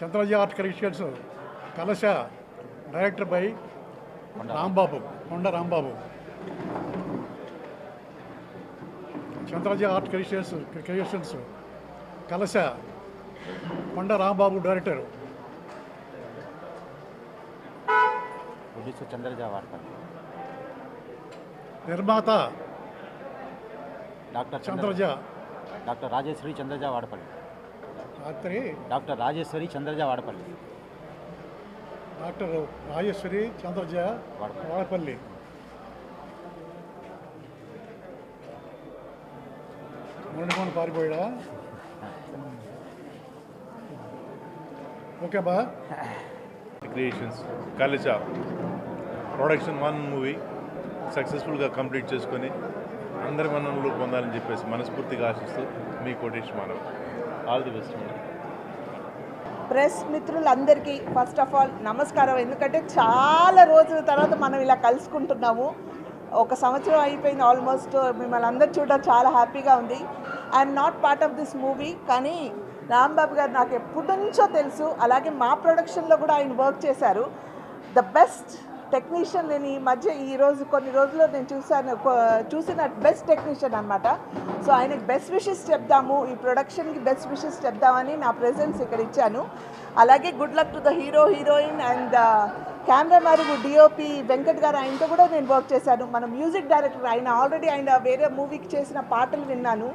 Chandraja art creations Kalasha director by Rambabu Konda Rambabu. Chandraja art creations Kalasha Konda Rambabu director. Producer Chandraja Vadapalli. నిర్మాత doctor Rajeshwari Chandraja Vadapalli. Doctor Rajeshwari Chandraja Vadapalli. Muralimohan పారిపోయాడా? Okay బా. Creations కలిచ ప్రొడక్షన్ 1 మూవీ సక్సెస్ఫుల్గా కంప్లీట్ చేసుకొని అందరి మన్ననలు పొందాలని చెప్పేసి మనస్ఫూర్తిగా ఆశిస్తూ మీ Kotesh Manav. All the best. Press మిత్రులందరికీ ఫస్ట్ ఆఫ్ ఆల్ నమస్కారం. ఎందుకంటే చాలా రోజుల తర్వాత మనం ఇలా కలుసుకుంటున్నాము. 1 సంవత్సరం అయిపోయింది ఆల్మోస్ట్. మిమ్మల్ని అందరు చూడడం చాలా హ్యాపీగా ఉంది. I'm not part of this movie, కానీ రాంబాబు గారు నాకు ఎప్పటి నుంచో తెలుసు. అలాగే మా ప్రొడక్షన్లో కూడా ఆయన వర్క్ చేశారు. The best technician. నేను ఈ మధ్య కొన్ని రోజుల్లో నేను చూసిన బెస్ట్ టెక్నీషియన్ అనమాట. సో ఆయనకి బెస్ట్ విషెస్ చెప్దాము, ఈ ప్రొడక్షన్కి బెస్ట్ విషెస్ చెప్దామని నా ప్రెజెన్స్ ఇక్కడ ఇచ్చాను. అలాగే good luck to the heroine and cameraman DOP Venkat గారు, ఆయనతో కూడా నేను వర్క్ చేశాను. మన మ్యూజిక్ డైరెక్టర్ ఆయన వేరే మూవీకి చేసిన పాటలు విన్నాను.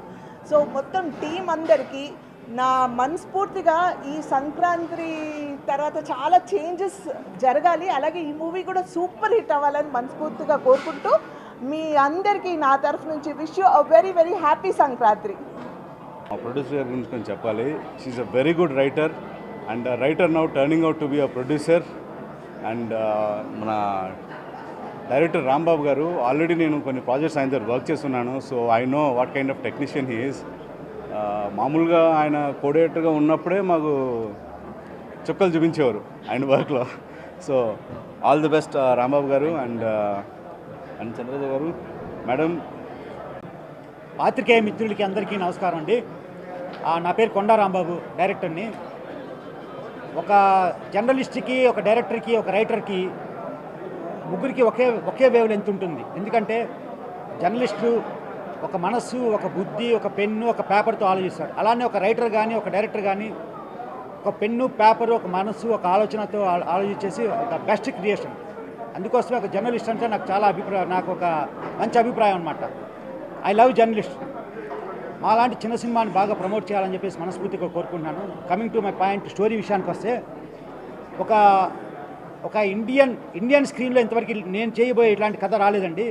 సో మొత్తం టీం అందరికీ నా మనస్ఫూర్తిగా ఈ సంక్రాంతి తర్వాత చాలా చేంజెస్ జరగాలి, అలాగే ఈ మూవీ కూడా సూపర్ హిట్ అవ్వాలని మనస్ఫూర్తిగా కోరుకుంటూ మీ అందరికీ నా తరఫు నుంచి wish you a very very happy Sankranti. మా ప్రొడ్యూసర్ గారి గురించి కొంచెం చెప్పాలి. She's a very good writer and writer now turning out to be a producer. And మన డైరెక్టర్ రాంబాబు గారు ఆల్రెడీ నేను కొన్ని ప్రాజెక్ట్స్ ఆయన దగ్గర వర్క్ చేస్తున్నాను. So I know what kind of technician he is. మామూలుగా ఆయన కోఆర్డినేటర్గా ఉన్నప్పుడే మాకు చుక్కలు చూపించేవారు ఆయన వర్క్లో. So all the best Rambabu garu and Chandraja గారు. మేడం, పాత్రికేయ మిత్రులకి అందరికీ నమస్కారం అండి. నా పేరు కొండా రాంబాబు, డైరెక్టర్ని. ఒక జర్నలిస్ట్కి, ఒక డైరెక్టర్కి, ఒక రైటర్కి ముగ్గురికి ఒకే వేవ్ లెంత్ ఉంటుంది. ఎందుకంటే జర్నలిస్టు ఒక మనస్సు, ఒక బుద్ధి, ఒక పెన్ను, ఒక పేపర్తో ఆలోచిస్తాడు. అలానే ఒక రైటర్ కానీ, ఒక డైరెక్టర్ కానీ ఒక పెన్ను, పేపరు, ఒక మనస్సు, ఒక ఆలోచనతో ఆలోచించేసి ఒక బెస్ట్ క్రియేషన్. అందుకోసమే ఒక జర్నలిస్ట్ అంటే నాకు ఒక మంచి అభిప్రాయం అనమాట. I love journalist. మాలాంటి చిన్న సినిమాని బాగా ప్రమోట్ చేయాలని చెప్పేసి మనస్ఫూర్తిగా కోరుకుంటున్నాను. Coming to my point, story విషయానికి వస్తే ఒక ఇండియన్ స్క్రీన్లో ఇంతవరకు నేను చేయబోయే ఇట్లాంటి కథ రాలేదండి.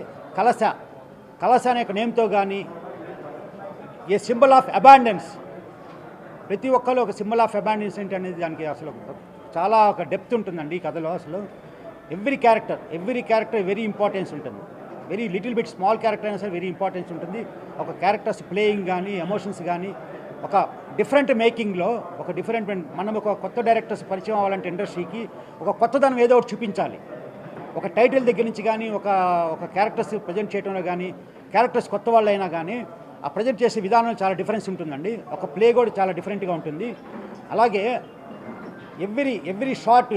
కలశ అనే ఒక నేమ్తో కానీ, ఏ సింబల్ ఆఫ్ అబాండెన్స్, ప్రతి ఒక్కరు ఒక సింబల్ ఆఫ్ అబాండెన్స్ ఏంటి అనేది దానికి అసలు చాలా ఒక డెప్త్ ఉంటుందండి ఈ కథలో. అసలు ఎవ్రీ క్యారెక్టర్ వెరీ ఇంపార్టెన్స్ ఉంటుంది. Very little bit small character అయినా సరే వెరీ ఇంపార్టెన్స్ ఉంటుంది. ఒక క్యారెక్టర్స్ ప్లేయింగ్ కానీ, ఎమోషన్స్ కానీ, ఒక డిఫరెంట్ మేకింగ్లో మనం ఒక కొత్త డైరెక్టర్స్ పరిచయం అవ్వాలంటే ఇండస్ట్రీకి ఒక కొత్తదనం ఏదో ఒకటి చూపించాలి. ఒక టైటిల్ దగ్గర నుంచి కానీ, ఒక క్యారెక్టర్స్ ప్రజెంట్ చేయడంలో కానీ, క్యారెక్టర్స్ కొత్త వాళ్ళు అయినా కానీ ఆ ప్రజెంట్ చేసే విధానం చాలా డిఫరెన్స్ ఉంటుందండి. ఒక ప్లే కూడా చాలా డిఫరెంట్గా ఉంటుంది. అలాగే ఎవ్రీ షాట్,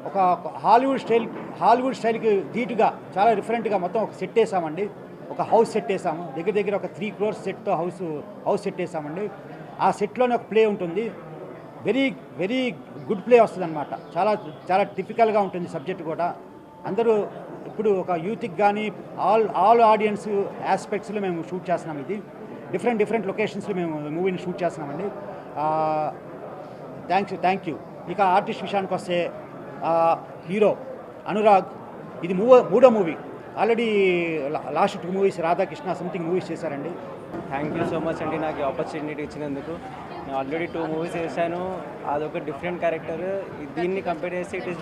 ఒక హాలీవుడ్ స్టైల్కి ధీటుగా చాలా డిఫరెంట్గా మొత్తం ఒక సెట్ వేసామండి. ఒక హౌస్ సెట్ వేసాము. దగ్గర ఒక 3 crores సెట్తో హౌస్ సెట్ వేసామండి. ఆ సెట్లోనే ఒక ప్లే ఉంటుంది. వెరీ గుడ్ ప్లే వస్తుంది అనమాట. చాలా టిపికల్గా ఉంటుంది సబ్జెక్ట్ కూడా. అందరూ ఇప్పుడు ఒక యూత్కి కానీ ఆల్ ఆడియన్స్ ఆస్పెక్ట్స్లో మేము షూట్ చేస్తున్నాం. ఇది డిఫరెంట్ లొకేషన్స్లో మేము మూవీని షూట్ చేస్తున్నామండి. Thank you. ఇక ఆర్టిస్ట్ విషయానికి వస్తే హీరో అనురాగ్, ఇది మూడో movie. Already last 2 movies Radhakrishna something movies చేశారండి. థ్యాంక్ యూ సో మచ్ అండి నాకు ఈ ఆపర్చునిటీ ఇచ్చినందుకు. నేను ఆల్రెడీ 2 movies చేశాను. అదొక డిఫరెంట్ క్యారెక్టర్. దీన్ని కంపేర్ చేస్తే ఇట్ ఈస్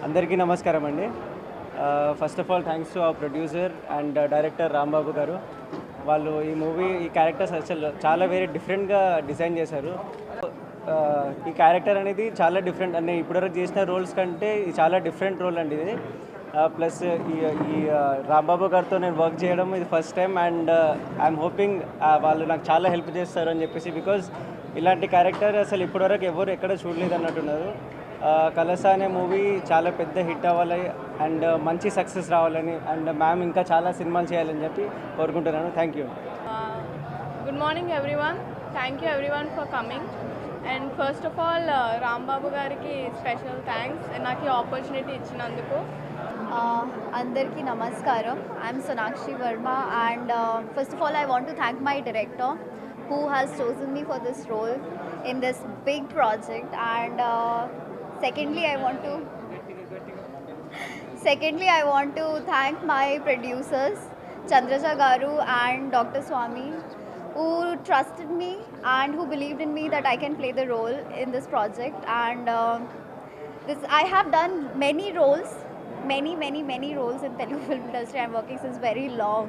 అందరికీ నమస్కారం అండి. First of all thanks to our producer and director Rambabu గారు. వాళ్ళు ఈ క్యారెక్టర్స్ అసలు చాలా వేరే డిఫరెంట్గా డిజైన్ చేశారు. ఈ క్యారెక్టర్ అనేది చాలా డిఫరెంట్ అండి. ఇప్పటివరకు చేసిన రోల్స్ కంటే ఇది చాలా డిఫరెంట్ రోల్ అండి ఇది. ప్లస్ ఈ రాంబాబు గారితో నేను వర్క్ చేయడం ఇది first time. And I'm hoping వాళ్ళు నాకు చాలా హెల్ప్ చేస్తారు అని చెప్పేసి. బికాజ్ ఇలాంటి క్యారెక్టర్ అసలు ఇప్పటివరకు ఎవరు ఎక్కడ చూడలేదు అన్నట్టున్నారు. కలస అనే మూవీ చాలా పెద్ద హిట్ అవ్వాలి అండ్ మంచి సక్సెస్ రావాలని అండ్ మ్యామ్ ఇంకా చాలా సినిమాలు చేయాలని చెప్పి కోరుకుంటున్నాను. Thank you. Good morning everyone. Thank you everyone for coming. And first of all, Rambabu gariki special thanks నాకు ఈ ఆపర్చునిటీ ఇచ్చినందుకు. Andarki namaskaram. I am Sonakshi Verma and first of all I want to thank my director who has chosen me for this role in this big project and secondly I want to thank my producers Chandraja Garu and Dr. Swami who trusted me and who believed in me that I can play the role in this project and I have done many roles, many roles in Telugu film industry. I'm working since very long,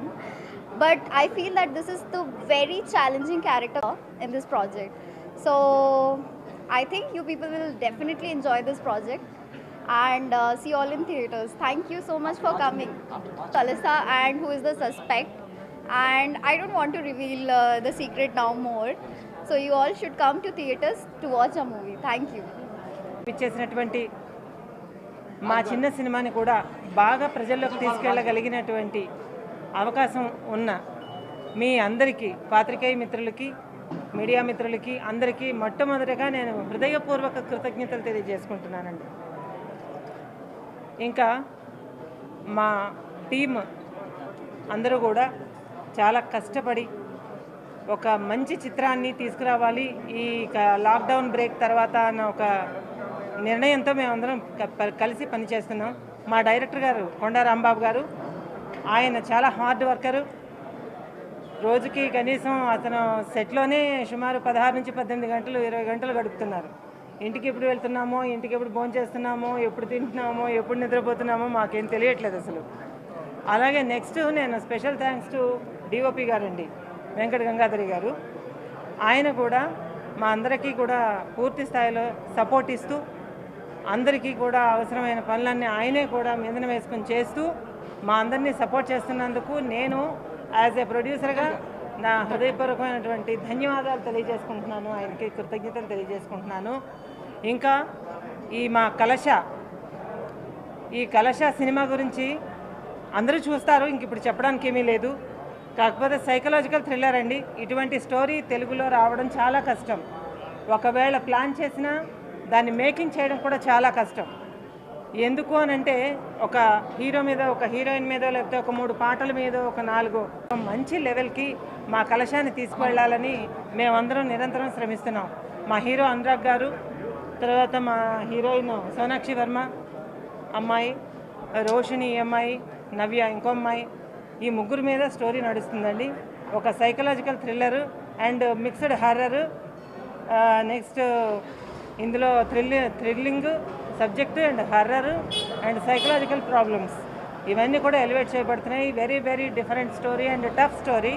but I feel that this is the very challenging character in this project. So I think you people will definitely enjoy this project and see you all in theaters. Thank you so much for coming. Kalasa and who is the suspect, and I don't want to reveal the secret now more. So you all should come to theaters to watch a movie. Thank you. చేసినటువంటి మా చిన్న సినిమాని కూడా బాగా ప్రజల్లోకి తీసుకెళ్ళగలిగినటువంటి అవకాశం ఉన్న మీ అందరికీ, పాత్రికేయ మిత్రులకి, మీడియా మిత్రులకి అందరికీ మొట్టమొదటిగా నేను హృదయపూర్వక కృతజ్ఞతలు తెలియజేసుకుంటున్నానండి. ఇంకా మా టీమ్ అందరూ కూడా చాలా కష్టపడి ఒక మంచి చిత్రాన్ని తీసుకురావాలి ఈ లాక్డౌన్ బ్రేక్ తర్వాత అన్న ఒక నిర్ణయంతో మేమందరం కలిసి పనిచేస్తున్నాం. మా డైరెక్టర్ గారు కొండా రాంబాబు గారు, ఆయన చాలా హార్డ్ వర్కరు. రోజుకి కనీసం అతను సెట్లోనే సుమారు 16 నుంచి 18 గంటలు 20 గంటలు గడుపుతున్నారు. ఇంటికి ఎప్పుడు వెళ్తున్నామో, ఇంటికి ఎప్పుడు భోజనం చేస్తున్నామో, ఎప్పుడు తింటున్నామో, ఎప్పుడు నిద్రపోతున్నామో మాకేం తెలియట్లేదు అసలు. అలాగే నెక్స్ట్ నేను స్పెషల్ థ్యాంక్స్ టు డిఓపి గారండి, వెంకట గంగాధరి గారు. ఆయన కూడా మా అందరికీ కూడా పూర్తి స్థాయిలో సపోర్ట్ ఇస్తూ అందరికీ కూడా అవసరమైన పనులన్నీ ఆయనే కూడా మీదన వేసుకొని చేస్తూ మా అందరినీ సపోర్ట్ చేస్తున్నందుకు నేను యాజ్ ఏ ప్రొడ్యూసర్గా నా హృదయపూర్వకమైనటువంటి ధన్యవాదాలు తెలియజేసుకుంటున్నాను, ఆయనకి కృతజ్ఞతలు తెలియజేసుకుంటున్నాను. ఇంకా మా కలశ సినిమా గురించి అందరూ చూస్తారు, ఇంక ఇప్పుడు చెప్పడానికి ఏమీ లేదు. కాకపోతే సైకలాజికల్ థ్రిల్లర్ అండి. ఇటువంటి స్టోరీ తెలుగులో రావడం చాలా కష్టం. ఒకవేళ ప్లాన్ చేసినా దాన్ని మేకింగ్ చేయడం కూడా చాలా కష్టం. ఎందుకు అనంటే ఒక హీరో మీద, ఒక హీరోయిన్ మీద, లేకపోతే ఒక 3 పాటల మీద, ఒక 4 మంచి లెవెల్కి మా కలశాన్ని తీసుకువెళ్ళాలని మేమందరం నిరంతరం శ్రమిస్తున్నాం. మా హీరో అనురాగ్ గారు, తర్వాత మా హీరోయిన్ సోనాక్షి వర్మ అమ్మాయి, రోషిణి అమ్మాయి, నవ్య ఇంకో అమ్మాయి, ఈ ముగ్గురు మీద స్టోరీ నడుస్తుందండి. ఒక psychological thriller and mixed horror, next ఇందులో thrilling subject and horror and psychological problems ఇవన్నీ కూడా ఎలివేట్ చేయబడుతున్నాయి. Very very different story and tough story.